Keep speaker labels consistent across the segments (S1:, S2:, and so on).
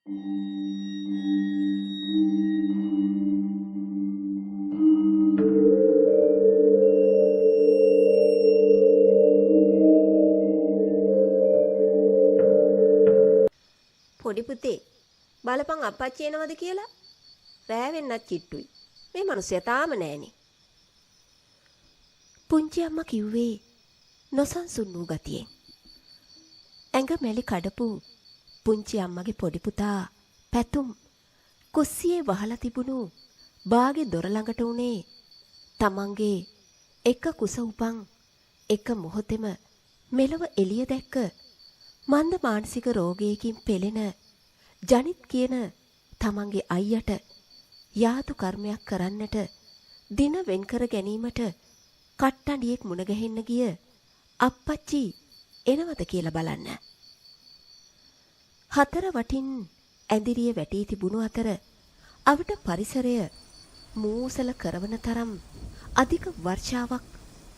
S1: පොඩි පුතේ බලපන් අප්පච්චි එනවද කියලා. රෑ වෙන්නත් කිට්ටුයි. මේ මිනිස්සයා තාම නෑනේ.
S2: පුංචි අම්මා කිව්වේ නොසන්සුන් වූ ගතියෙන්. ඇඟ මැලි කඩපු පුංචි අම්මගේ පොඩි පුතා පැතුම් කුස්සියේ වහලා තිබුණු බාගේ දොර ළඟට උනේ තමන්ගේ එක කුස උපන් එක මොහොතෙම මෙලව එළිය දැක්ක මන්ද මානසික රෝගයකින් පෙළෙන ජනිත් කියන තමන්ගේ අයියට යාතු කර්මයක් කරන්නට දින වෙන්කර ගැනීමට කට්ටඩියෙක් මුණ ගැහෙන්න ගිය අප්පච්චි එනවද කියලා බලන්න. හතර වටින් ඇඳිරිය වැටී තිබුණු අතර අවට පරිසරය මූසල කරවන තරම් අධික වර්ෂාවක්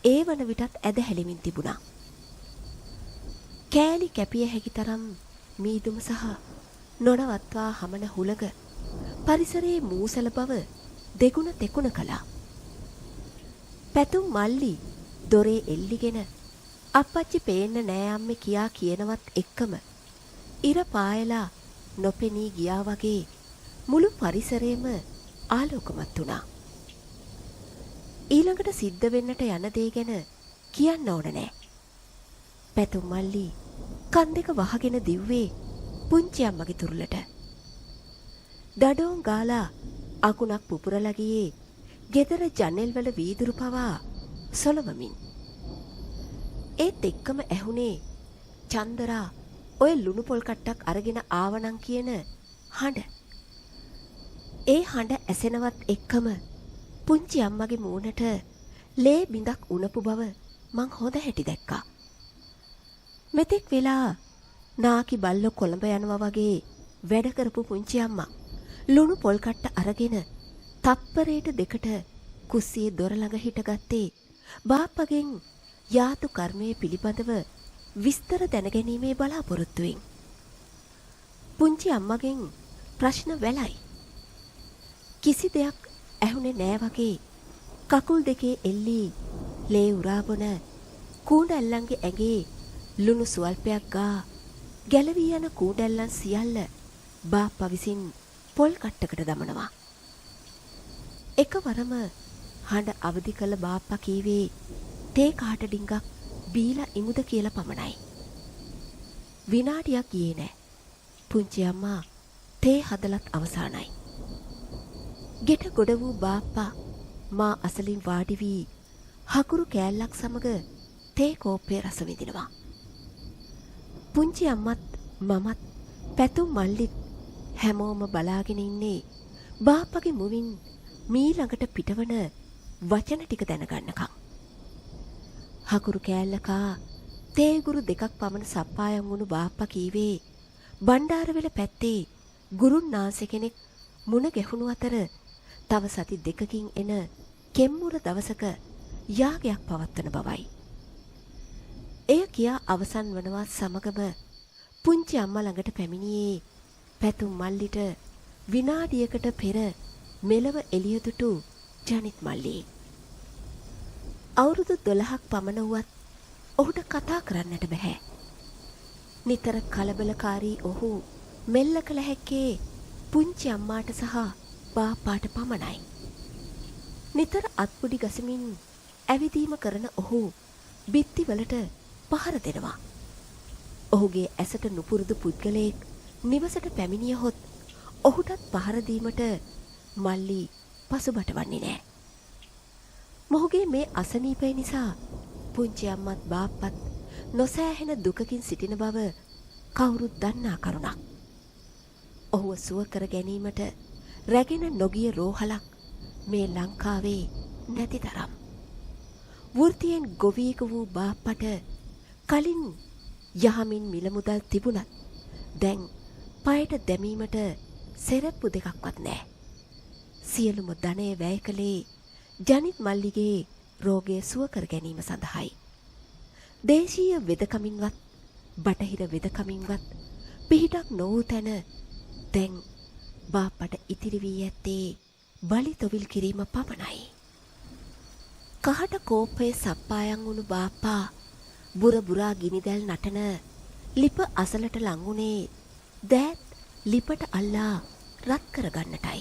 S2: ඒ වන විටත් ඇද හැලෙමින් තිබුණා. කෑලි කැපිය හැකි තරම් මීදුම සහ නොනවත්වා හමන හුලග පරිසරයේ මූසල බව දෙගුණ තෙකුණ කළා. පැතුම් මල්ලි දොරේ එල්ලිගෙන අප්පච්චි පේන්න නෑ අම්මේ කියා කියනවත් එක්කම ඉර පායලා නොපෙනී ගියා වගේ මුළු පරිසරයම ආලෝකමත් වුණා. ඊළඟට සිද්ධ වෙන්නට යන දේ ගැන කියන්න ඕන නෑ. පැතුම් මල්ලි කන් දෙක වහගෙන දිව්වේ පුංචි අම්මගේ තුරුලට. දඩෝන් ගාලා අකුණක් පුපුරලා ගියේ ගෙදර ජනෙල් වල වීදුරු පවා සොලවමින්. ඒත් එක්කම ඇහුනේ චන්දරා ඔය ලුණු පොල් කට්ටක් අරගෙන ආවනම් කියන හඬ. ඒ හඬ ඇසෙනවත් එක්කම පුංචි අම්මගේ මූණට ලේ බිඳක් උණපු බව මං හොඳ හැටි දැක්කා. මෙතෙක් වෙලා නාකි බල්ලෝ කොළඹ යනවා වගේ වැඩ කරපු පුංචි අම්මා ලුණු පොල් කට්ට අරගෙන තප්පරයට දෙකට කුස්සියේ දොර ළඟ හිටගත්තේ බාප්පගෙන් යාතු කර්මයේ පිළිබඳව විස්තර දැනගැනීමේ බලාපොරොත්තුවෙන්. පුංචි අම්මගෙන් ප්‍රශ්න වැළයි. කිසි දෙයක් ඇහුනේ නෑ වගේ කකුල් දෙකේ එල්ලී ලේ උරාබොන කූඩැල්ලන්ගේ ඇඟේ ලුණු සුවල්පයක් ගා ගැලවී යන කූඩැල්ලන් සියල්ල බාප්පා විසින් පොල් කට්ටකට දමනවා. එකවරම හඬ අවදි කළ බාප්පා කීවේ තේ කාට ඩිංගක් බීලා ඉමුද කියලා පමණයි. විනාඩියක් ගියේ නෑ. පුංචි අම්මා තේ හදලත් අවසానයි. ගෙට ගොඩ වූ බාප්පා මා අසලින් වාඩි වී හකුරු කෑල්ලක් සමග තේ කෝප්පේ රස විඳිනවා. පුංචි අම්මත් මමත් පැතුම් මල්ලිත් හැමෝම බලාගෙන ඉන්නේ බාප්පගේ මුවින් මීළඟට පිටවන වචන ටික දැනගන්නකම්. හකුරු කෑල්ලකා තේගුරු දෙකක් පමණ සප්පායම් වුණු බාප්පා කීවේ බණ්ඩාරවෙල පැත්තේ ගුරුන් නාන්සේ කෙනෙක් මුණ ගැහුණු අතර තව සති දෙකකින් එන කෙම්මුර දවසක යාගයක් පවත්වන බවයි. එය කියා අවසන් වනවත් සමගම පුංචි අම්මා ළඟට පැමිණියේ පැතුම් මල්ලිට විනාඩියකට පෙර මෙලව එළිය දුටු ජනිත් මල්ලි. අවුරුදු 12ක් පමණ වුවත් ඔහුට කතා කරන්නට බෑ. නිතර කලබලකාරී ඔහු මෙල්ල කළ හැක්කේ පුංචි අම්මාට සහ බාප්පාට පමණයි. නිතර අත්පුඩි ගසමින් ඇවිදීම කරන ඔහු බිත්තිවලට පහර දෙනවා. ඔහුගේ ඇසට නුපුරුදු පුද්ගලයෙක් නිවසට පැමිණියහොත් ඔහුටත් පහර දීමට මල්ලි පසුබට වන්නේ නෑ. මොහුගේ මේ අසනීපය නිසා පුංචි අම්මත් බාප්පත් නොසෑහෙන දුකකින් සිටින බව කවුරුත් දන්නා කරුණක්. ඔහුව සුව කර ගැනීමට රැගෙන නොගිය රෝහලක් මේ ලංකාවේ නැති තරම්. වෘත්තියෙන් ගොවීක වූ බාප්පට කලින් යහමින් මිල මුදල් තිබුණත් දැන් පයට දැමීමට සෙරප්පු දෙකක්වත් නෑ. සියලුම ධනය වැය කළේ ජනිත් මල්ලිගේ රෝගය සුව කර ගැනීම සඳහායි. දේශීය වෙදකමින්වත් බටහිර වෙදකමින්වත් පිහිටක් නොවූ තැන දැන් බාප්පට ඉතිරි වී ඇත්තේ බලි තොවිල් කිරීම පමණයි. කහට කෝපයේ සප්පායන් වුණු බාප්පා බුර බුරා ගිනිදැල් නටන ලිප අසලට ලංගුනේ දෑත් ලිපට අල්ලා රත් කරගන්නටයි.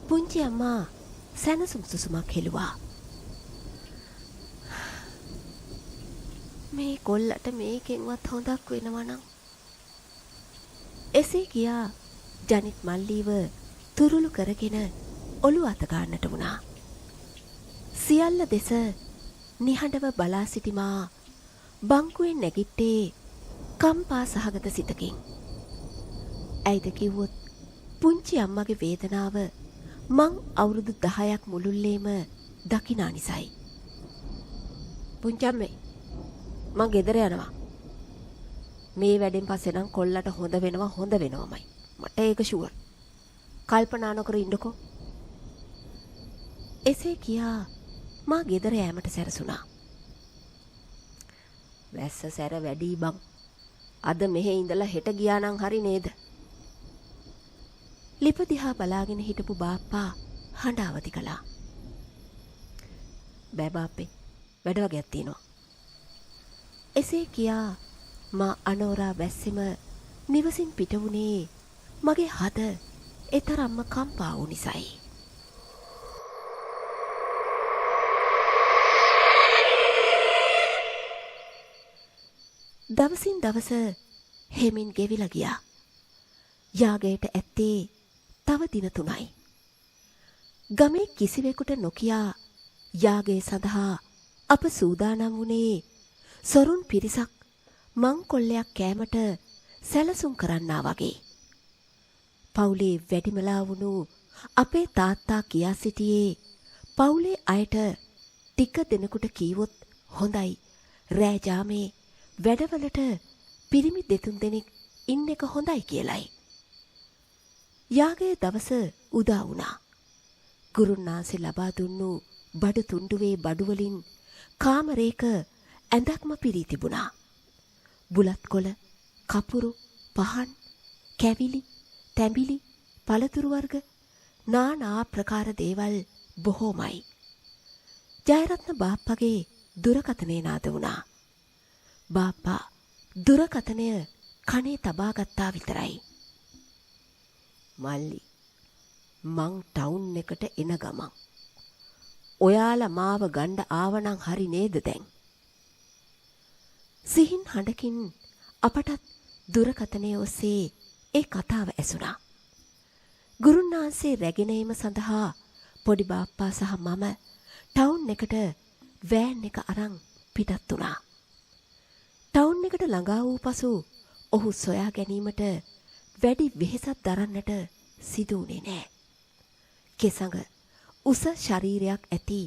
S2: පුංචි අම්මා සැනසුම් සුසුමක් හෙළුවා. මේ කොල්ලට මේකෙන්වත් හොඳක් වෙනවනම්. එසේ කියා ජනිත් මල්ලීව තුරුළු කරගෙන ඔලු අත ගන්නට වුණා. සියල්ල දෙස නිහඬව බලා සිටිමා බංකුවෙන් නැගිට්ටේ කම්පා සහගත සිතකින්. ඇයිද කිව්වොත් පුංචි අම්මගේ වේදනාව මං අවුරුදු 10ක් මුළුල්ලේම දකිනා නිසයි.
S1: පුංචි අම්මේ මං ගෙදර යනවා. මේ වැඩෙන් පස්සේ නම් කොල්ලට හොඳ වෙනවමයි. මට ඒක ෂුවර්. කල්පනා නොකර ඉන්නකෝ.
S2: එසේ කියා මා ගෙදර යෑමට සැරසුණා.
S1: වැස්ස සැර වැඩි බං. අද මෙහෙ ඉඳලා හෙට ගියා නම් හරි නේද?
S2: ලිප දිහා බලාගෙන හිටපු බාප්පා හඬාවති කළා.
S1: බෑ බාප්පේ. වැඩ වගේක් තියෙනවා.
S2: එසේ කියා මා අනෝරා වැස්සෙම නිවසින් පිට වුණේ මගේ හද එතරම්ම කම්පා වූ නිසයි. දවසින් දවස හෙමින් ගෙවිලා ගියා. යාගයට ඇත්තේ තව දින 3යි. ගමේ කිසිවෙකුට නොකියා යාගය සඳහා අප සූදානම් වුණේ සොරුන් පිරිසක් මංකොල්ලයක් කෑමට සැලසුම් කරන්නා වගේ. පවුලේ වැඩිමලා වුණු අපේ තාත්තා කියා සිටියේ පවුලේ අයට ටික දෙනෙකුට කීවොත් හොඳයි රෑ ජාමේ වැඩවලට පිරිමි 2-3 ඉන්න එක හොඳයි කියලයි. යාගයේ දවස උදා වුණා. ගුරුන්නාන්සේ ලබා දුන්නු බඩු තුණ්ඩුවේ බඩු වලින් කාමරේක ඇඳක්ම පිරී තිබුණා. බුලත් කොළ, කපුරු, පහන්, කැවිලි, තැඹිලි, පළතුරු වර්ග නානා ප්‍රකාර දේවල් බොහෝමයි. ජයරත්න බාප්පගේ දුරකථනය නාද වුණා. බාප්පා දුරකථනය කනේ තබා ගත්තා විතරයි.
S1: මල්ලි මං ටවුන් එකට එන ගමන් ඔයාලා මාව ගණ්ඩ ආවනම් හරි නේද දැන්?
S2: සිහින් හඬකින් අපටත් දුරකථනය ඔස්සේ ඒ කතාව ඇසුණා. ගුරුන්නාන්සේ රැගෙන ඒම සඳහා පොඩි බාප්පා සහ මම ටවුන් එකට වෑන් එක අරන් පිටත් වුණා. ටවුන් එකට ළඟා වූ පසු ඔහු සොයා ගැනීමට වැඩි වෙහෙසක් දරන්නට සිදු වුණේ නෑ. කෙසඟ උස ශරීරයක් ඇති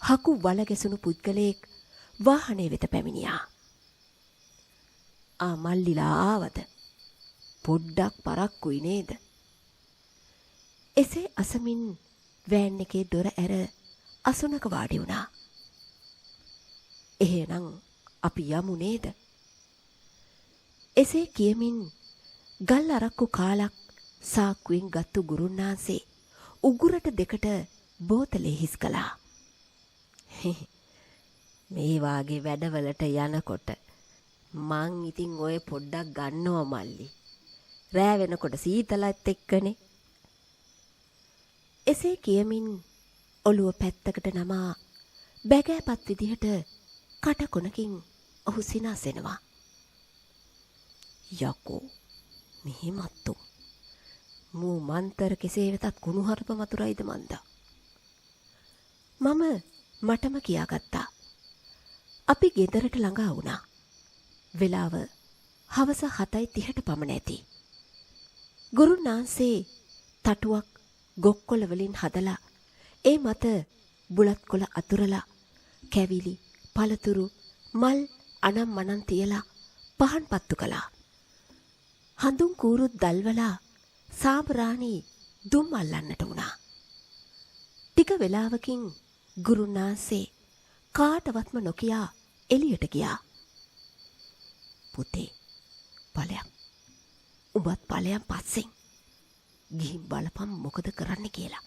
S2: හකු වල ගැසුණු පුද්ගලයෙක් වාහනේ වෙත පැමිණියා.
S1: මල්ලිලා ආවද? පොඩ්ඩක් පරක්කුයි නේද?
S2: එසේ අසමින් වෑන් එකේ දොර ඇර අසුනක වාඩි වුණා.
S1: එහෙනම් අපි යමු නේද?
S2: එසේ කියමින් ගල් අරක්කු කාලක් සාක්කුවෙන් ගත්තු ගුරුන්නාන්සේ උගුරට දෙකට බෝතලේ හිස් කළා.
S1: මේ වාගේ වැඩවලට යනකොට මං ඉතින් ඔය පොඩ්ඩක් ගන්නවා මල්ලි. රෑ වෙනකොට සීතලත් එක්කනේ.
S2: එසේ කියමින් ඔළුව පැත්තකට නමා බැගෑපත් විදිහට කටකොනකින් ඔහු සිනාසෙනවා.
S1: යකෝ මෙහෙමත්තු මූ මන්තර කෙසේ වෙතත් කුණුහරුප වතුරයිද මන්දා.
S2: මම මටම කියාගත්තා. අපි ගෙදරට ළඟා වුණා. වෙලාව හවස 7:30ට පමණ ඇති. ගුරුන්නාන්සේ තටුවක් ගොක්කොළ වලින් හදලා ඒ මත බුලත් කොළ අතුරලා කැවිලි පළතුරු මල් අනම් මනම් තියලා පහන් පත්තු කළා. හඳුන් කූරුත් දල්වලා සාම්රාණි දුම් අල්ලන්නට වුණා. ටික වෙලාවකින් ගුරුන්නාන්සේ කාටවත්ම නොකියා එළියට ගියා.
S1: පුතේ ඵලයක්
S2: උඹත් ඵලයන් පස්සෙන් ගිහින් බලපන් මොකද කරන්න කියලා.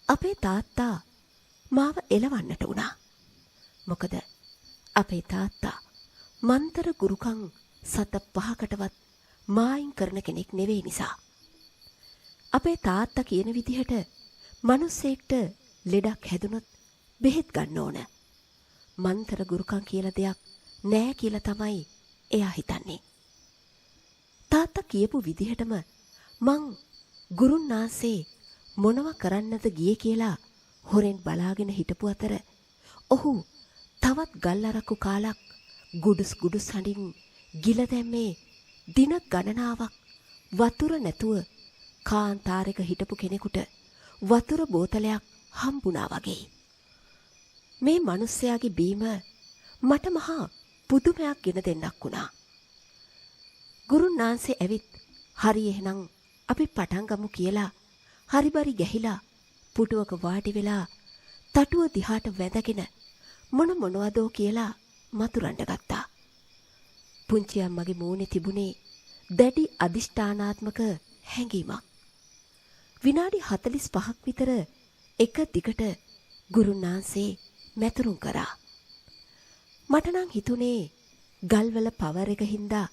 S2: අපේ තාත්තා මාව එලවන්නට වුණා. මොකද අපේ තාත්තා මන්තර ගුරුකම් සත 5කටවත් මායින් කරන කෙනෙක් නෙවෙයි නිසා. අපේ තාත්තා කියන විදිහට මිනිස්සෙක්ට ලෙඩක් හැදුනොත් බෙහෙත් ගන්න ඕන. මන්තර ගුරුකම් කියලා දෙයක් නෑ කියලා තමයි එයා හිතන්නේ. තාත්තා කියපු විදිහටම මං ගුරුන්නාන්සේ මොනවා කරන්නද ගියේ කියලා හොරෙන් බලාගෙන හිටපු අතර ඔහු තවත් ගල් අරක්කු කාලක් ගුඩුස් ගුඩුස් හඬින් ගිල දැම්මේ දින ගණනාවක් වතුර නැතුව කාන්තාරයක හිටපු කෙනෙකුට වතුර බෝතලයක් හම්බුණා වගේ. මේ මිනිස්යාගේ බීම මට මහා පුදුමයක් ගෙන දෙන්නක් වුණා. ගුරුන්නාන්සේ ඇවිත් හරි එහෙනම් අපි පටන් ගමු කියලා හරිබරි ගැහිලා පුටුවක වාඩි වෙලා තටුව දිහාට වැඳගෙන මොනවදෝ කියලා මතුරන්න ගත්තා. පුංචි අම්මගේ මූණේ තිබුණේ දැඩි අදිෂ්ඨානාත්මක හැඟීමක්. විනාඩි 45ක් විතර එක දිගට ගුරුන්නාන්සේ මැතුරුම් කරා. මට නම් හිතුනේ ගල්වල පවර් එක හින්දා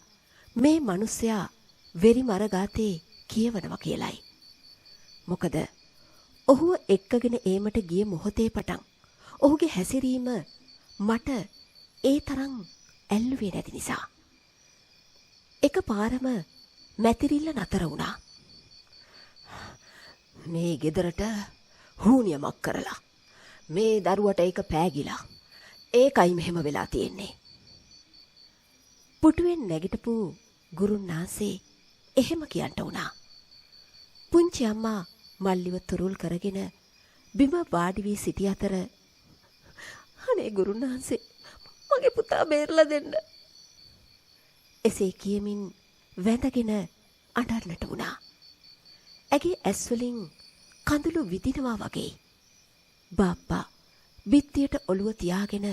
S2: මේ මිනිස්සයා වෙරි මරගාතේ කියවනවා කියලයි. මොකද ඔහුව එක්කගෙන ඒමට ගිය මොහොතේ පටන් ඔහුගේ හැසිරීම මට ඒ තරම් ඇල්ලුවේ නැති නිසා. එක පාරම මැතිරිල්ල නතර වුණා. මේ ගෙදරට හුනියමක් කරලා මේ දරුවට ඒක පෑගිලා ඒකයි මෙහෙම වෙලා තියෙන්නේ. පුටුවෙන් නැගිටපු ගුරුන්නාන්සේ එහෙම කියන්ට වුණා. පුංචි අම්මා මල්ලිව තුරුල් කරගෙන බිම වාඩි වී සිටි අතර අනේ ගුරුන්නාන්සේ මගේ පුතා බේරලා දෙන්න. එසේ කියමින් වැඳගෙන අඬන්නට වුණා. ඇගේ ඇස් වලින් කඳුළු විදිනවා වගේ. බාප්පා බිත්තියට ඔළුව තියාගෙන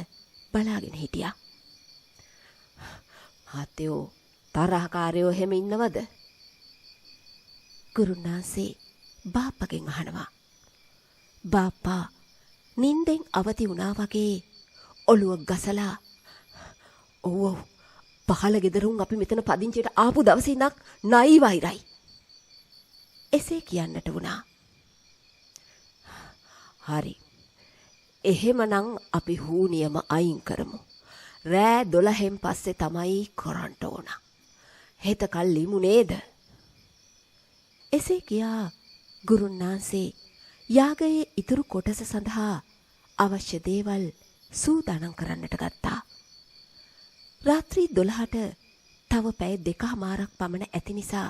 S2: බලාගෙන හිටියා. "හතයෝ තරහකාරයෝ එහෙම ඉන්නවද?" ගුරුන්නාන්සේ බාප්පගෙන් අහනවා. බාප්පා නින්දෙන් අවදි වුණා වගේ ඔළුව ගසලා "ඔව් පහළ ගෙදරුන් අපි මෙතන පදිංචියට ආපු දවසේ ඉඳන් නයි වෛරයි." එසේ කියන්නට වුණා. "හරි. එහෙමනම් අපි හුනියම අයින් කරමු. රෑ 12න් පස්සේ තමයි කරන්න ඕන. හෙට කල්ලිමු නේද?" එසේ කියා ගුරුන්නාන්සේ යාගයේ ඉතුරු කොටස සඳහා අවශ්‍ය දේවල් සූදානම් කරන්නට ගත්තා. රාත්‍රී 12ට තව පැය 2මාරක් පමණ ඇති නිසා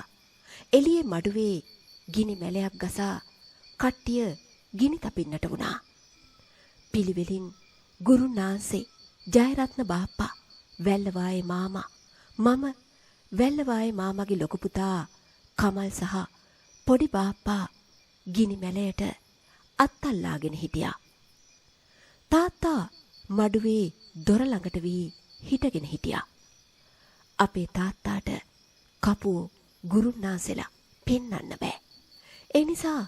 S2: එළියේ මඩුවේ ගිනි මැලයක් ගසා කට්ටිය ගිනි තපින්නට වුණා. පිළිවෙලින් ගුරුන්නාන්සේ, ජයරත්න බාප්පා, වැල්ලවායේ මාමා, මම වැල්ලවායේ මාමගේ ලොකු පුතා කමල් සහ පොඩි බාප්පා ගිනි මැලයට අත්තල්ලාගෙන හිටියා. තාත්තා මඩුවේ දොර ළඟට වී හිටගෙන හිටියා. අපේ තාත්තාට කපුව ගුරුන්නාන්සෙලා පෙන්වන්න බෑ. ඒ නිසා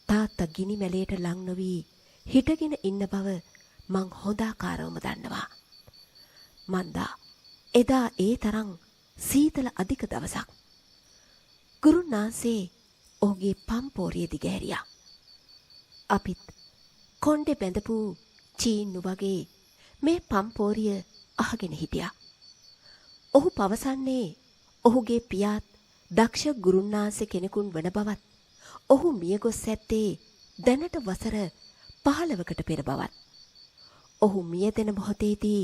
S2: තාත්තා ගිනි මැලයට ලං නොවී හිටගෙන ඉන්න බව මං හොඳාකාරවම දන්නවා. මන්දා එදා ඒ තරම් සීතල අධික දවසක්. ගුරුන්නාන්සේ ඔහුගේ පම්පෝරිය දිගහැරියා. අපිත් කොණ්ඩේ බැඳපු චීන්නු වගේ මේ පම්පෝරිය අහගෙන හිටියා. ඔහු පවසන්නේ ඔහුගේ පියාත් දක්ෂ ගුරුන්නාන්සේ කෙනෙකුන් වන බවත්, ඔහු මියගොස් ඇත්තේ දැනට වසර 15කට පෙර බවත්. ඔහු මියදෙන මොහොතේදී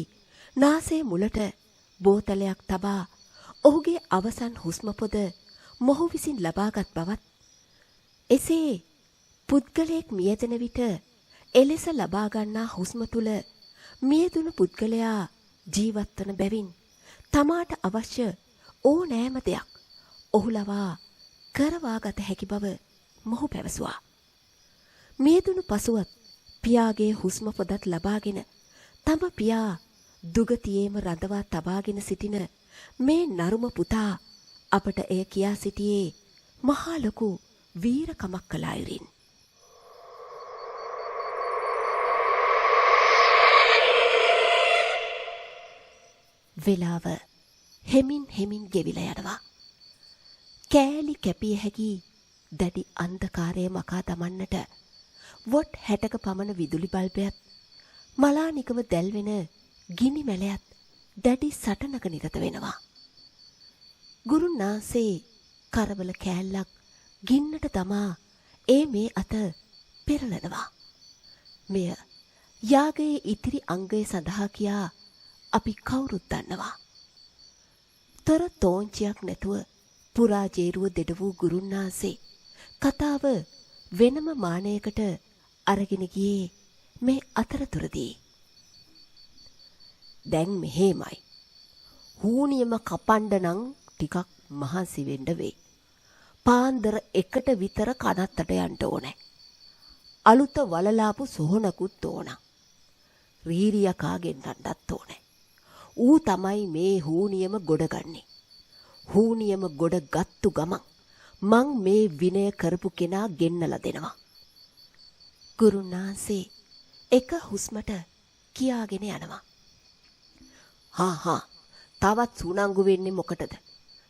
S2: නාසයේ මුලට බෝතලයක් තබා ඔහුගේ අවසන් හුස්ම පොද මොහු විසින් ලබාගත් බවත්, එසේ පුද්ගලයෙක් මියදෙන විට එලෙස ලබා ගන්නා හුස්ම තුල මියදුණු පුද්ගලයා ජීවත් වන බැවින් තමාට අවශ්‍ය ඕනෑම දෙයක් ඔහු ලවා කරවාගත හැකි බව මොහු පැවසුවා. මියදුණු පසුවත් පියාගේ හුස්ම පොදත් ලබාගෙන තම පියා දුගතියේම රඳවා තබාගෙන සිටින මේ නරුම පුතා අපට එය කියා සිටියේ මහා ලොකු වීරකමක් කළ අයුරින්. වෙලාව හෙමින් ගෙවිලා යනවා. කෑලි කැපිය හැකි දැඩි අන්ධකාරය මකා දමන්නට වොට් 60ක පමණ විදුලි බල්බයත් මලානිකව දැල්වෙන ගිනි මැලයත් දැඩි සටනක නිරත වෙනවා. ගුරුනාසේ කරවල කෑල්ලක් ගින්නට තමා ඒ මේ අත පෙරලනවා. මෙය යාගයේ ඉතිරි අංගය සඳහා කියා අපි කවුරුත් දන්නවා. තොර තෝංචියක් නැතුව පුරාජේරුව දෙඩ වූ ගුරුන්නාසේ කතාව වෙනම මානයකට අරගෙන ගියේ මේ අතරතුරදී. දැන් මෙහෙමයි. හූනියම කපන්න නම් ටිකක් මහන්සි වෙන්න වෙයි. පාන්දර 1ට විතර කනත්තට යන්න ඕනේ. අලුත වලලාපු සොහනකුත් ඕන. රීරියකා ගෙන්නන්නත් ඕනේ. ඌ තමයි මේ හූනියම ගොඩගන්නේ. හූනියම ගොඩ ගත්තු ගමන් මං මේ විනය කරපු කෙනා ගෙන්නලා දෙනවා. ගුරුනාන්සේ එක හුස්මට කියාගෙන යනවා. හා තවත් සුණංගු වෙන්නේ මොකටද?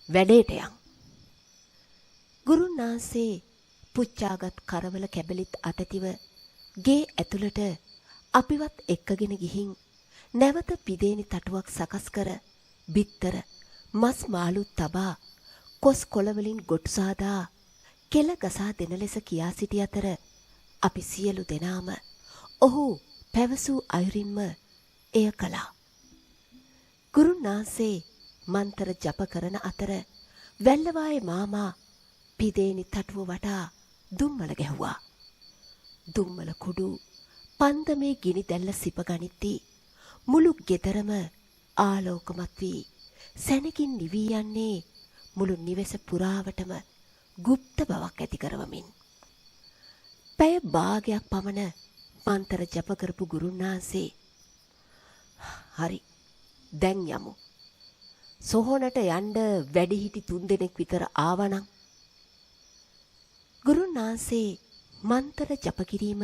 S2: වැඩේට යන්. ගුරුනාන්සේ පුච්චාගත් කරවල කැබලිත් අතතිව ගේ ඇතුළට අපිවත් එක්කගෙන ගිහින් නැවත පිදේනි තටුවක් සකස් කර බිත්තර මස් මාළුත් තබා කොස් කොළවලින් ගොටු සාදා කෙල ගසා දෙන ලෙස කියා සිටි අතර අපි සියලු දෙනාම ඔහු පැවසූ අයුරින්ම එය කළා. ගුරුනාන්සේ මන්තර ජප කරන අතර වැල්ලවායේ මාමා පිදේනි තටුව වටා දුම්මල ගැහුවා. දුම්මල කුඩු පන්දමේ ගිනි දැල්ල සිප ගනිද්දී මුළු ගෙදරම ආලෝකමත් වී සැනකින් නිවී යන්නේ මුළු නිවෙස පුරාවටම গুপ্ত බවක් ඇති කරවමින්. පැය භාගයක් පමණ මන්තර ජප කරපු ගුරුනාන්සේ හරි දැන් යමු. සොහොනට යන්න වැඩිහිටි 3 දෙනෙක් විතර ආවනම්. ගුරුනාන්සේ මන්තර ජප කිරීම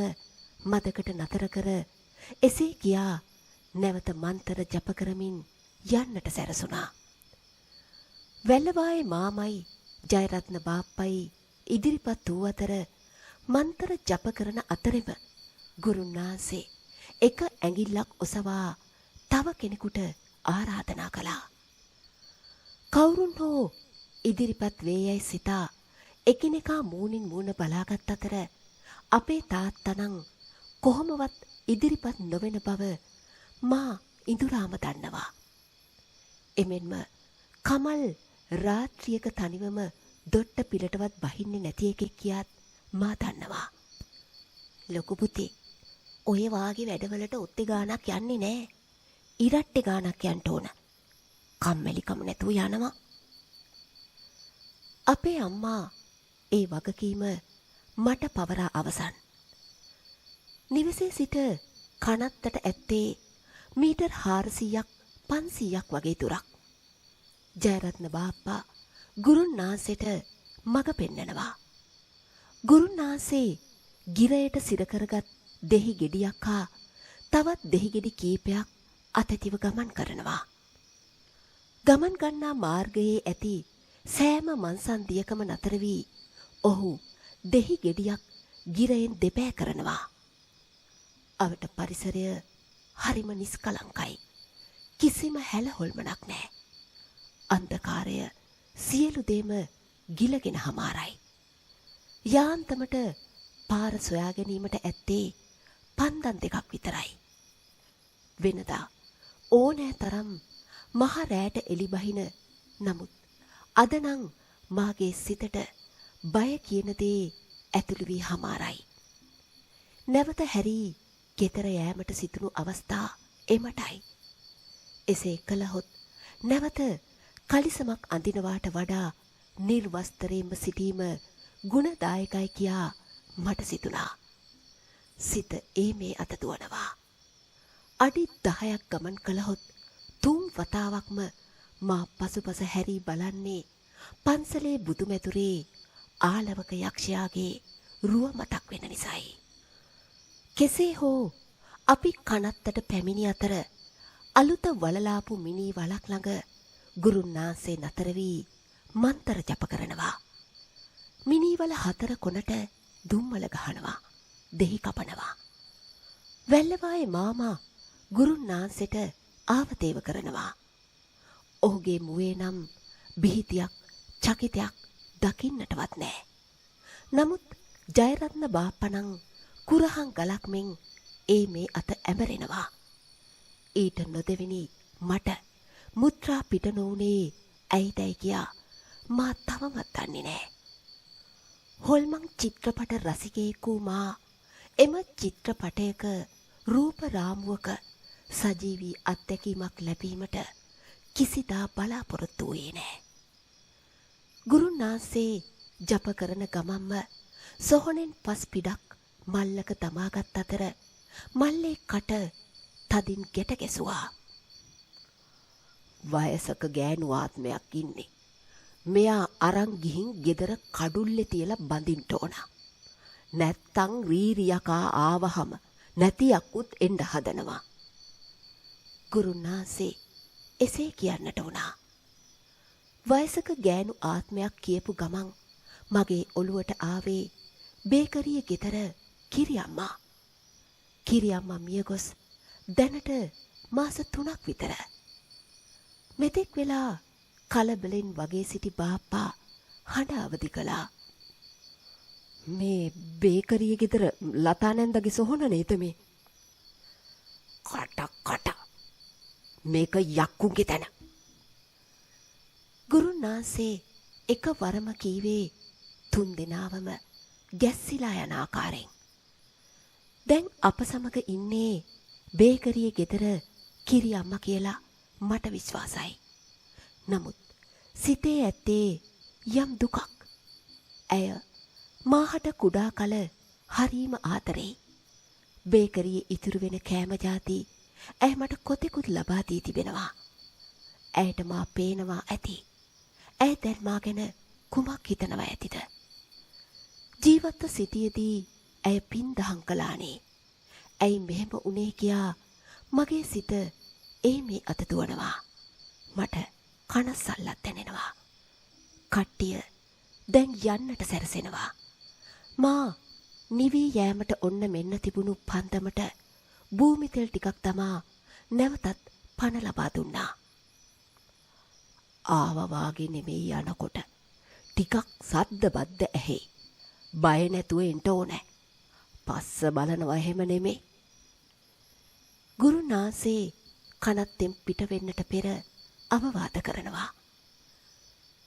S2: මදකට නතර කර එසේ කියා නැවත මන්තර ජප කරමින් යන්නට සැරසුණා. වැල්ලවායේ මාමයි ජයරත්න බාප්පයි ඉදිරිපත් වූ අතර මන්තර ජප කරන අතරෙම ගුරුනාන්සේ එක ඇඟිල්ලක් ඔසවා තව කෙනෙකුට ආරාධනා කළා. කවුරුන් හෝ ඉදිරිපත් වේයයි සිතා එකිනෙකා මූණින් මූණ බලාගත් අතර අපේ තාත්තනම් කොහොමවත් ඉදිරිපත් නොවන බව මා ඉඳුරාම දන්නවා. එමෙන්ම කමල් රාත්‍රියක තනිවම දොට්ට පිටටවත් බහින්නේ නැති එකෙක් කියාත් මා දන්නවා. ලොකු පුතේ ඔය වාගේ වැඩවලට ඔත්තේ ගානක් යන්නේ නෑ. ඉරට්ටේ ගානක් යන්න ඕන. කම්මැලිකම නැතුව යනවා. අපේ අම්මා ඒ වගකීම මට පවරා අවසන්. නිවසේ සිට කනත්තට ඇත්තේ මීටර් 400ක් 500ක් වගේ දුරක්. ජයරත්න බාප්පා ගුරුනාන්සේට මඟ පෙන්නනවා. ගුරුනාන්සේ ගිරයට සිර කරගත් දෙහි ගෙඩියක් හා තවත් දෙහි ගෙඩි කීපයක් අතතිව ගමන් කරනවා. ගමන් ගන්නා මාර්ගයේ ඇති සෑම මන්සන්දියකම නතර වී ඔහු දෙහි ගෙඩියක් ගිරයෙන් දෙපෑ කරනවා. අවට පරිසරය හරිම නිස්කලංකයි. කිසිම හැල හොල්මනක් නෑ. අන්ධකාරය සියලු දේම ගිලගෙන හමාරයි. යාන්තමට පාර සොයා ගැනීමට ඇත්තේ පන්දන් 2ක් විතරයි. වෙනදා ඕනෑ තරම් මහ රෑට එළිබහින නමුත් අදනම් මාගේ සිතට බය කියන දේ ඇතුළු වී හමාරයි. නැවත හැරී ගෙදර යෑමට සිතුණු අවස්ථා එමටයි. එසේ කළහොත් නැවත කලිසමක් අඳිනවාට වඩා නිර්වස්තරයෙන්ම සිටීම ගුණදායකයි කියා මට සිතුණා. සිත ඒ මේ අත දුවනවා. අඩි 10ක් ගමන් කළහොත් 3 වතාවක්ම මා පසුපස හැරී බලන්නේ පන්සලේ බුදුමැදුරේ ආලවක යක්ෂයාගේ රුව මතක් වෙන නිසායි. කෙසේ හෝ අපි කනත්තට පැමිණි අතර අලුත වලලාපු මිනී වලක් ළඟ ගුරුන්නාන්සේ නතර වී මන්තර ජප කරනවා. මිනීවල 4 කොනට දුම්මල ගහනවා. දෙහි කපනවා. වැල්ලවායේ මාමා ගුරුන්නාන්සේට ආවතේව කරනවා. ඔහුගේ මුවේ නම් බිහිතියක් චකිතයක් දකින්නටවත් නැහැ. නමුත් ජයරත්න බාප්පණන් කුරහන් ගලක් මෙන් ඒ මේ අත ඇමරෙනවා. ඊට නොදෙවෙනි මට මුත්‍රා පිට නොඋනේ ඇයිදයි කියා මා තවමත් දන්නේ නැහැ. හොල්මන් චිත්‍රපට රසිකයෙකු මා එම චිත්‍රපටයක රූප රාමුවක සජීවී අත්දැකීමක් ලැබීමට කිසිදා බලාපොරොත්තු වූයේ නැහැ. ගුරුන්නාන්සේ ජප කරන ගමම්ම සොහොනෙන් පස් පිඩක් මල්ලක දමාගත් අතර මල්ලේ කට තදින් ගැට ගැසුවා. වයසක ගෑනු ආත්මයක් ඉන්නේ. මෙයා අරන් ගිහින් ගෙදර කඩුල්ලේ තියලා බඳින්න ඕන. නැත්තම් රීරියකා ආවහම නැතියක්කුත් එන්න හදනවා. ගුරුන්නාන්සේ එසේ කියන්නට වුණා. වයසක ගෑනු ආත්මයක් කියපු ගමන් මගේ ඔළුවට ආවේ බේකරිය ගෙදර කිරියම්මා. කිරියම්මා මිය ගොස් දැනට මාස 3ක් විතර. මෙතෙක් වෙලා කලබලෙන් වගේ සිටි බාප්පා හඬ අවදි කළා. මේ බේකරිය ගෙදර ලතා නැන්දගේ සොහොන නේද මේ? කට මේක යක්කුගේ තැන. ගුරුන්නාන්සේ එකවරම කීවේ 3 දෙනාවම ගැස්සිලා යන ආකාරයෙන්. දැන් අප සමග ඉන්නේ බේකරියේ ගෙදර කිරියම්මා කියලා මට විශ්වාසයි. නමුත් සිතේ ඇත්තේ යම් දුකක්. ඇය මාහට කුඩා කල හරීම ආදරෙයි. බේකරියේ ඉතුරු වෙන කෑම ಜಾති ඇය මට කොතෙකුත් ලබා දී තිබෙනවා. ඇයට මා පේනවා ඇති. ඇය දැන් මා ගැන කුමක් හිතනවා ඇතිද? ජීවත්ව සිටියේදී ඇය පින් දහම් කළානේ. ඇයි මෙහෙම උනේ කියා මගේ සිත ඒ මේ අත දුවනවා. මට කනස්සල්ලක් දැනෙනවා. කට්ටිය දැන් යන්නට සැරසෙනවා. මා නිවි යෑමට ඔන්න මෙන්න තිබුණු පන්දමට භූමි තෙල් ටිකක් තමා නැවතත් පණ ලබා දුන්නා. ආවා වාගේ නෙමෙයි යනකොට ටිකක් සද්ද බද්ද ඇහි. බය නැතුව එන්න ඕනේ. පස්ස බලනවා එහෙම නෙමෙයි. ගුරුනාන්සේ කනත්තෙන් පිට වෙන්නට පෙර අවවාද කරනවා.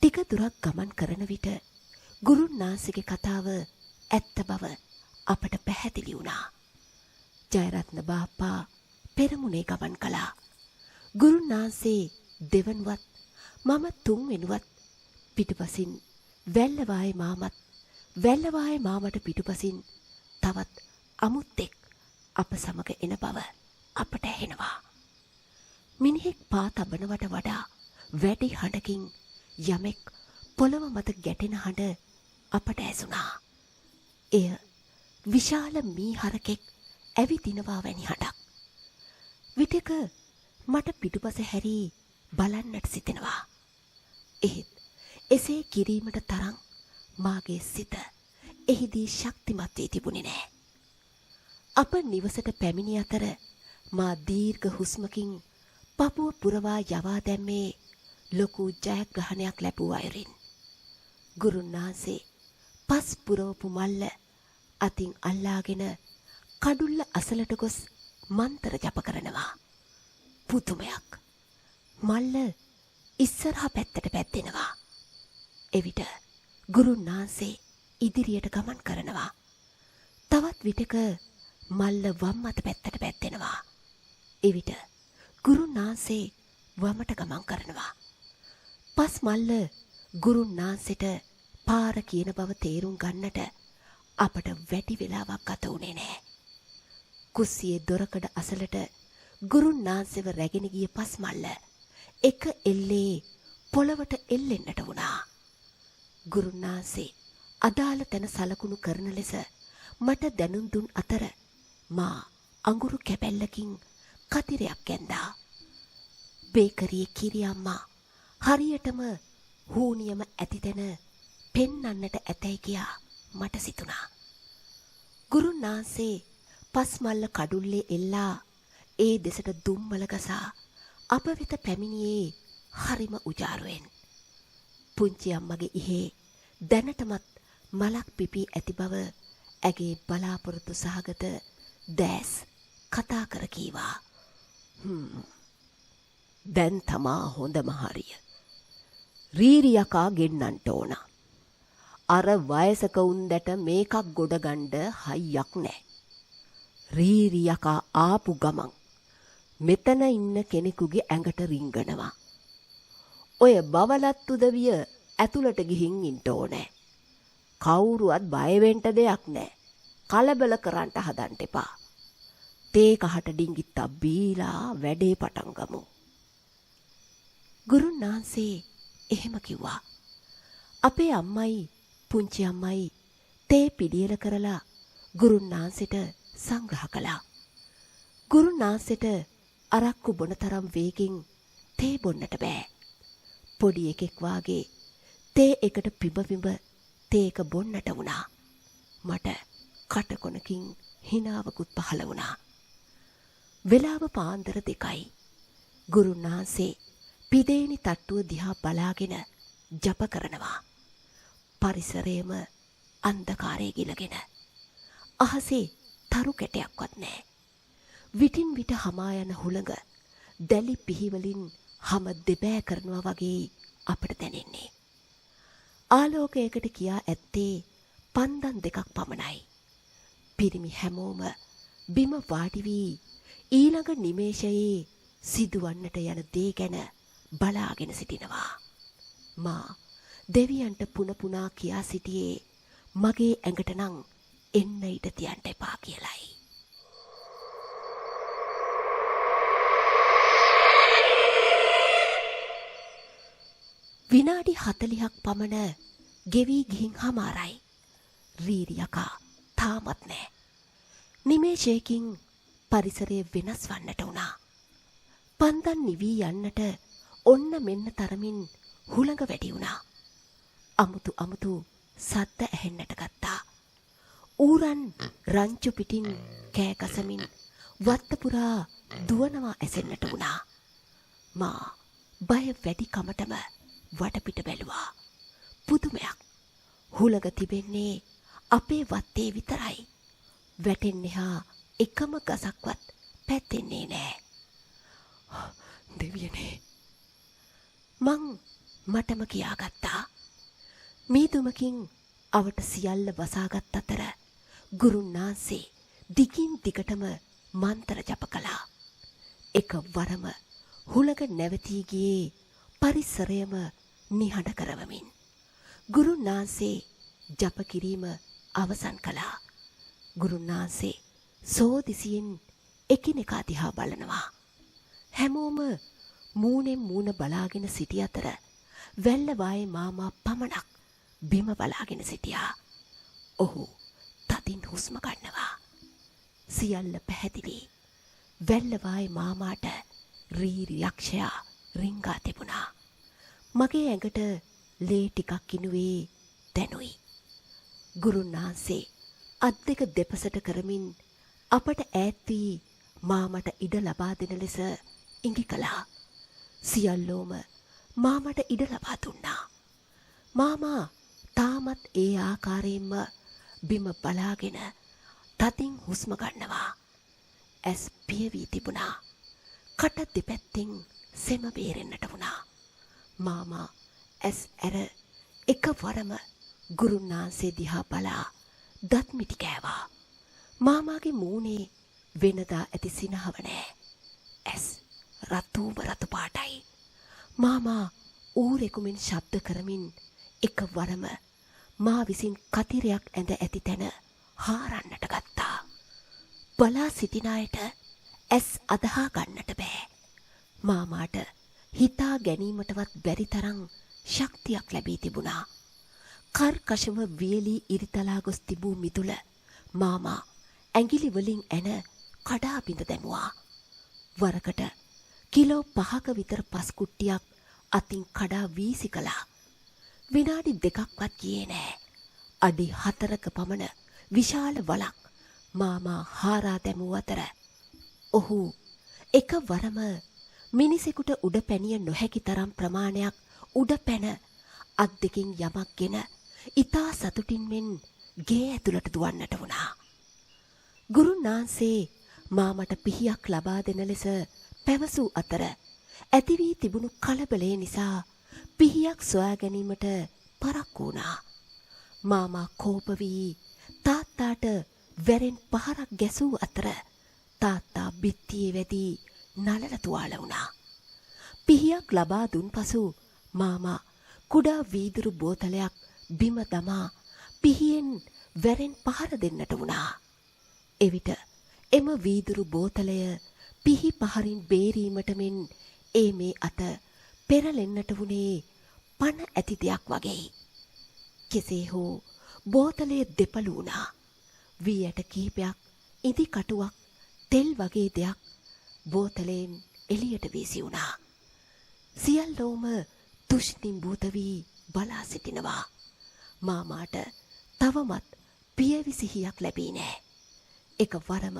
S2: ටික දුරක් ගමන් කරන විට ගුරුනාන්සේගේ කතාව ඇත්ත බව අපට පැහැදිලි වුණා. ජයරත්න බාප්පා පෙරමුණේ ගමන් කළා. ගුරුනාන්සේ දෙවනුවත් මම තුන්වෙනුවත් පිටුපසින් වැල්ලවායේ මාමත් වැල්ලවායේ මාමට පිටුපසින් තවත් අමුත්තෙක් අප සමග එන බව අපට ඇහෙනවා. මිනිහෙක් පා තබනවට වඩා වැඩි හඬකින් යමෙක් පොළව මත ගැටෙන හඬ අපට ඇසුණා. එය විශාල මීහරකෙක් ඇවිදිනවා වැනි හඬක්. විටක මට පිටුපස හැරී බලන්නට සිතෙනවා. එහෙත් එසේ කිරීමට තරම් මාගේ සිත එහිදී ශක්තිමත් වී තිබුණේ නැහැ. අප නිවසට පැමිණි අතර මා දීර්ඝ හුස්මකින් පපුව පුරවා යවා දැම්මේ ලොකු ජයග්‍රහණයක් ලැබූ අයුරින්. ගුරුනාන්සේ පස් පුරවපු මල්ල අතින් අල්ලාගෙන කඩුල්ල අසලට ගොස් මන්තර ජප කරනවා. පුදුමයක්. මල්ල ඉස්සරහා පැත්තට පැද්දෙනවා. එවිට ගුරුනාන්සේ ඉදිරියට ගමන් කරනවා. තවත් විටක මල්ල වම් අත පැත්තට පැද්දෙනවා. එවිට ගුරුනාන්සේ වමට ගමන් කරනවා. පස් මල්ල ගුරුනාන්සේට පාර කියන බව තේරුම් ගන්නට අපට වැඩි වෙලාවක් ගත වුණේ නැහැ. කුස්සියේ දොරකඩ අසලට ගුරුනාන්සේව රැගෙන ගිය පස් මල්ල එක එල්ලේ පොළවට එල්ලෙන්නට වුණා. ගුරුනාන්සේ අදාළ තැන සලකුණු කරන ලෙස මට දැනුම් දුන් අතර මා අඟුරු කැබැල්ලකින් කතිරයක් ඇන්දා. බේකරියේ කිරි අම්මා හරියටම හූනියම ඇතිතැන පෙන්නන්නට ඇතැයි කියා මට සිතුණා. ගුරුනාන්සේ පස්මල්ල කඩුල්ලේ එල්ලා ඒ දෙසට දුම්මල ගසා අප වෙත පැමිණියේ හරිම උජාරුවෙන්. පුංචි අම්මගේ ඉහේ දැනටමත් මලක් පිපී ඇති බව ඇගේ බලාපොරොත්තු සහගත දැස් කතා කර කීවා. දැන් තමා හොඳම හරිය. රීරියකා ගෙන්නන්ට ඕන. අර වයසක උන්දට මේකක් ගොඩගණ්ඩ හයියක් නෑ. රීරියකා ආපු ගමන් මෙතන ඉන්න කෙනෙකුගේ ඇඟට රිංගනවා. ඔය බවලත් උදවිය ඇතුළට ගිහින් ඉන්ට ඕනෑ. කවුරුවත් බයවෙන්ට දෙයක් නෑ. කලබල කරන්ට හදන්ට එපා. තේ කහට ඩිංගිත්තක් බීලා වැඩේ පටන් ගමු. ගුරුනාන්සේ එහෙම කිව්වා. අපේ අම්මයි පුංචි අම්මයි තේ පිළියෙල කරලා ගුරුනාන්සේට සංග්‍රහ කළා. ගුරුනාන්සේට අරක්කු බොන තරම් වේගෙන් තේ බොන්නට බෑ. පොඩි එකෙක් වාගේ තේ එකට පිඹ තේ එක බොන්නට වුණා. මට කටකොනකින් හිනාවකුත් පහළ වුණා. වෙලාව පාන්දර 2යි. ගුරුනාන්සේ පිදේනි තට්ටුව දිහා බලාගෙන ජප කරනවා. පරිසරයේම අන්ධකාරයේ ගිලගෙන. අහසේ තරු කැටයක්වත් නැහැ. විටින් විට හමා යන හුළඟ දැලි පිහිවලින් හැම දෙබෑ කරනවා වගේ අපට දැනෙන්නේ. ආලෝකයකට කියා ඇත්තේ පන්දන් 2ක් පමණයි. පිරිමි හැමෝම බිම වාඩි වී ඊළඟ නිමේෂයේ සිදුවන්නට යන දේ ගැන බලාගෙන සිටිනවා. මා දෙවියන්ට පුන පුනා කියා සිටියේ මගේ ඇඟට නම් එන්න ඉඩ තියන්න එපා කියලයි. විනාඩි 40ක් පමණ ගෙවී ගිහින් හමාරයි. රීරියකා තාමත් නෑ. නිමේෂයකින් පරිසරය වෙනස් වන්නට වුණා. පන්දන් නිවී යන්නට ඔන්න මෙන්න තරමින් හුළඟ වැඩි වුණා. අමුතු සද්ද ඇහෙන්නට ගත්තා. ඌරන් රංචු පිටින් කෑකසමින් වත්තපුරා දුවනවා ඇසෙන්නට වුණා. මා බය වැඩි කමටම වටපිට බැලුවා. පුදුමයක්. හුළඟ තිබෙන්නේ අපේ වත්තේ විතරයි. වැටෙන්නේ හා එකම ගසක්වත් පැත්තෙන්නේ නෑ. දෙවියනේ. මං මටම කියාගත්තා. මීදුමකින් අවට සියල්ල වසාගත් අතර ගුරුනාන්සේ දිගින් දිගටම මන්තර ජප කළා. එක වරම හුළඟ නැවතී ගියේ පරිසරයම නිහඬ කරවමින්. ගුරුනාන්සේ ජප කිරීම අවසන් කළා. ගුරුනාන්සේ සෝදිසියෙන් එකිනෙකා දිහා බලනවා. හැමෝම මූණෙන් මූණ බලාගෙන සිටි අතර වැල්ලවායේ මාමා පමණක් බිම බලාගෙන සිටියා. ඔහු තදින් හුස්ම ගන්නවා. සියල්ල පැහැදිලි. වැල්ලවායේ මාමාට රීරි යක්ෂයා රිංගා තිබුණා. මගේ ඇඟට ලේ ටිකක් කිනුවේ දැනුයි. ගුරුනාන්සේ අත් දෙක දෙපසට කරමින් අපට ඈත් වී මාමට ඉඩ ලබා දෙන ලෙස ඉඟි කළා. සියල්ලෝම මාමට ඉඩ ලබා දුන්නා. මාමා තාමත් ඒ ආකාරයෙන්ම බිම බලාගෙන තදින් හුස්ම ගන්නවා. ඇස් පිය වී තිබුණා. කට දෙපැත්තෙන් සෙම බේරෙන්නට වුණා. මාමා ඇස් ඇර එකවරම ගුරුනාන්සේ දිහා බලා දත් මිටි කෑවා. මාමාගේ මූණේ වෙනදා ඇති සිනහව නෑ. ඇස් රතු පාටයි. මාමා ඌරෙකුමින් ශබ්ද කරමින් එකවරම මා විසින් කතිරයක් ඇඳ ඇති තැන හාරන්නට ගත්තා. බලා සිටින අයට ඇස් අදහා ගන්නට බෑ. මාමාට හිතා ගැනීමටවත් බැරි තරම් ශක්තියක් ලැබී තිබුණා. කර්කශව වියලී ඉරිතලා ගොස් තිබූ මිදුල මාමා ඇඟිලි වලින් ඇන කඩා බිඳ දැමුවා. වරකට කිලෝ 5ක විතර පස් කුට්ටියක් අතින් කඩා වීසි කළා. විනාඩි 2ක්වත් ගියේ නෑ. අඩි 4ක පමණ විශාල වලක් මාමා හාරා දැමූ අතර ඔහු එකවරම මිනිසෙකුට උඩ පැනිය නොහැකි තරම් ප්‍රමාණයක් උඩ පැන අත් දෙකින් යමක්ගෙන ඉතා සතුටින් මෙන් ගේ ඇතුළට දුවන්නට වුණා. ගුරුනාන්සේ මාමට පිහියක් ලබා දෙන ලෙස පැවසූ අතර ඇති වී තිබුණු කලබලය නිසා පිහියක් සොයා ගැනීමට පරක්කු වුණා. මාමා කෝප වී තාත්තාට වැරෙන් පහරක් ගැසූ අතර තාත්තා බිත්තියේ වැදී නලල තුවාල වුණා. පිහියක් ලබා දුන් පසු මාමා කුඩා වීදුරු බෝතලයක් බිම දමා පිහියෙන් වැරෙන් පහර දෙන්නට වුණා. එවිට එම වීදුරු බෝතලය පිහි පහරින් බේරීමට මෙන් ඒ මේ අත පෙරලෙන්නට වුණේ පණ ඇති දෙයක් වගේ. කෙසේ හෝ බෝතලය දෙපළ වුණා. වී ඇට කීපයක් ඉදි කටුවක් තෙල් වගේ දෙයක් බෝතලයෙන් එළියට වීසි වුණා. සියල්ලෝම තුෂ්ණිම්භූත වී බලා සිටිනවා. මාමාට තවමත් පියවි සිහියක් ලැබී නෑ. එකවරම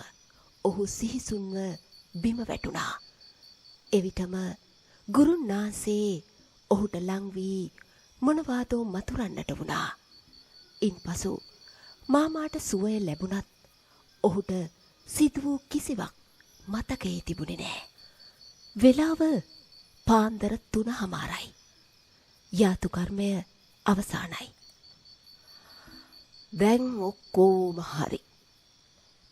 S2: ඔහු සිහිසුන්ව බිම වැටුණා. එවිටම ගුරුන්නාන්සේ ඔහුට ලං වී මොනවාදෝ මතුරන්නට වුණා. ඉන්පසු මාමාට සුවය ලැබුණත් ඔහුට සිදු වූ කිසිවක් මතකයේ තිබුණේ නෑ. වෙලාව පාන්දර 3:00යි. යාතු කර්මය අවසానයි. දැන් ඔක්කොම හරි.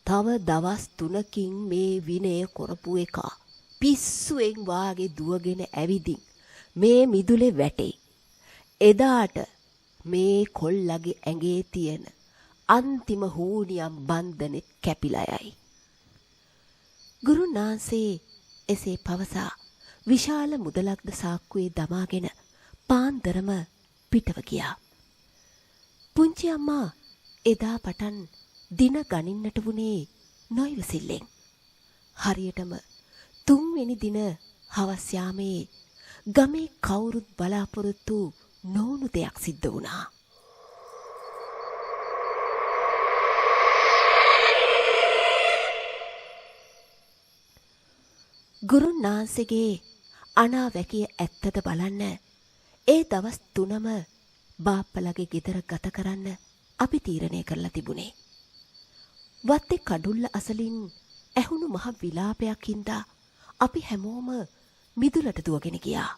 S2: තව දවස් 3කින් මේ විනය කරපු එක පිස්සුවෙන් වාගේ දුවගෙන ඇවිදින් මේ මිදුලේ වැටේ. එදාට මේ කොල්ලගේ ඇඟේ තියෙන අන්තිම හූනියම් බන්ධනෙත් කැපිලා යයි. ගුරුනාන්සේ එසේ පවසා විශාල මුදලක්ද සාක්කුවේ දමාගෙන පාන්දරම පිටව ගියා. පුංචි අම්මා එදා පටන් දින ගණින්නට වුණේ නොයිවසිල්ලෙන්. හරියටම 3 වෙනි දින හවස් යාමේ ගමේ කවුරුත් බලාපොරොත්තු නොවුණු දෙයක් සිද්ධ වුණා. ගුරුනාන්සේගේ අනාවැකිය ඇත්තද බලන්න ඒ දවස් 3ම බාප්පලගේ ගෙදර ගත කරන්න අපි තීරණය කරලා තිබුණේ. වත්තේ කඩුල්ල අසලින් ඇහුණු මහ විලාපයක් හින්දා අපි හැමෝම මිදුලට දුවගෙන ගියා.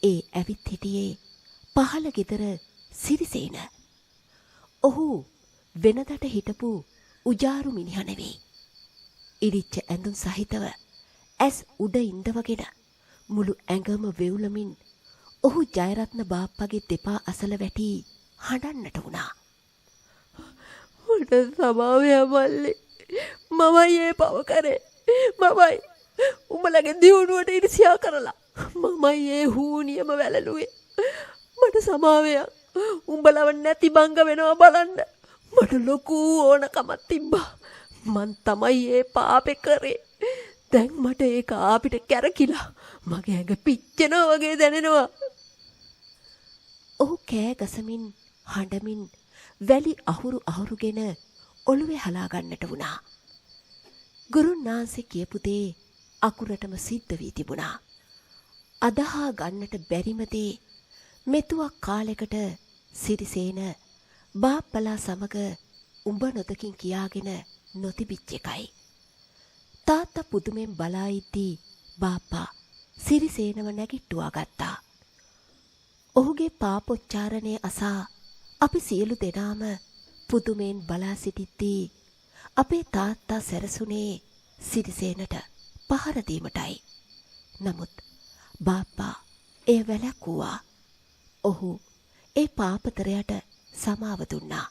S2: ඒ ඇවිත් හිටියේ පහළ ගෙදර සිරිසේන. ඔහු වෙනදට හිටපු උජාරු මිනිහා නෙවෙයි. ඉරිච්ච ඇඳුම් සහිතව ඇස් උඩ ඉඳවගෙන මුළු ඇඟම වෙවුලමින් ඔහු ජයරත්න බාප්පගේ දෙපා අසල වැටි හඬන්නට වුණා.
S1: උඩ සමාවය මල්ලි. මමයි ඒ පව කරේ. මමයි උඹලගේ දියුණුවට ඉරිසියා කරලා. මමයි ඒ හූනියම වැළලුවේ. මට සමාවයක්. උඹලව නැති බංග වෙනවා බලන්න. මට ලොකු ඕනකමක් තිබ්බා. මං තමයි ඒ පාපේ කරේ. දැන් මට ඒක ආපිට කැරකිලා මගේ ඇඟ පිච්චෙනවා වගේ දැනෙනවා.
S2: ඔහු කෑ ගසමින් හඬමින් වැලි අහුරු අහුරුගෙන ඔළුවේ හලා ගන්නට වුණා. ගුරුන්නාන්සේ කියපු දේ අකුරටම සිද්ධ වී තිබුණා. අදහා ගන්නට බැරිම දේ මෙතුවක් කාලෙකට සිරිසේන බාප්පලා සමග උඹ නොදකින් කියාගෙන නොතිබිච්ච එකයි. තාත්තා පුදුමෙන් බලා ඉද්දී බාප්පා සිරිසේනව නැගිට්ටුවා ගත්තා. ඔහුගේ පාපොච්චාරණය අසා අපි සියලු දෙනාම පුදුමෙන් බලා සිටිද්දී අපේ තාත්තා සැරසුනේ සිරිසේනට පහර දීමටයි. නමුත් බාප්පා එය වැළැක්වුවා. ඔහු ඒ පාපතරයට සමාව දුන්නා.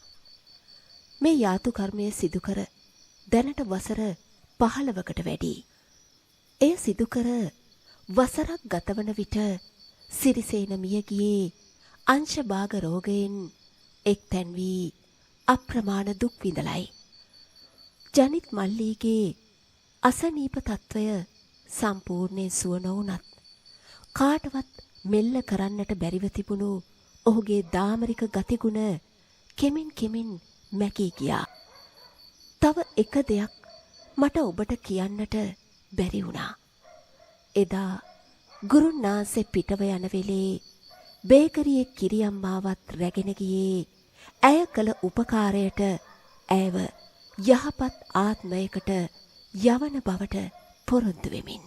S2: මේ යාතු කර්මය සිදු කර දැනට වසර 15කට වැඩි. එය සිදු කර වසරක් ගතවන විට සිරිසේන මිය ගියේ අංශභාග රෝගයෙන් එක්තැන් වී අප්‍රමාණ දුක් විඳලයි. ජනිත් මල්ලීගේ අසනීප තත්වය සම්පූර්ණයෙන් සුව නොවුනත් කාටවත් මෙල්ල කරන්නට බැරිව තිබුණු ඔහුගේ දාමරික ගතිගුණ කෙමින් කෙමින් මැකී ගියා. තව එක දෙයක් මට ඔබට කියන්නට බැරි වුණා. එදා ගුරුන්නාන්සේ පිටව යන වෙලේ බේකරියේ කිරියම්මාවත් රැගෙන ගියේ ඇය කළ උපකාරයට ඇයව යහපත් ආත්මයකට යවන බවට පොරොන්දු වෙමින්.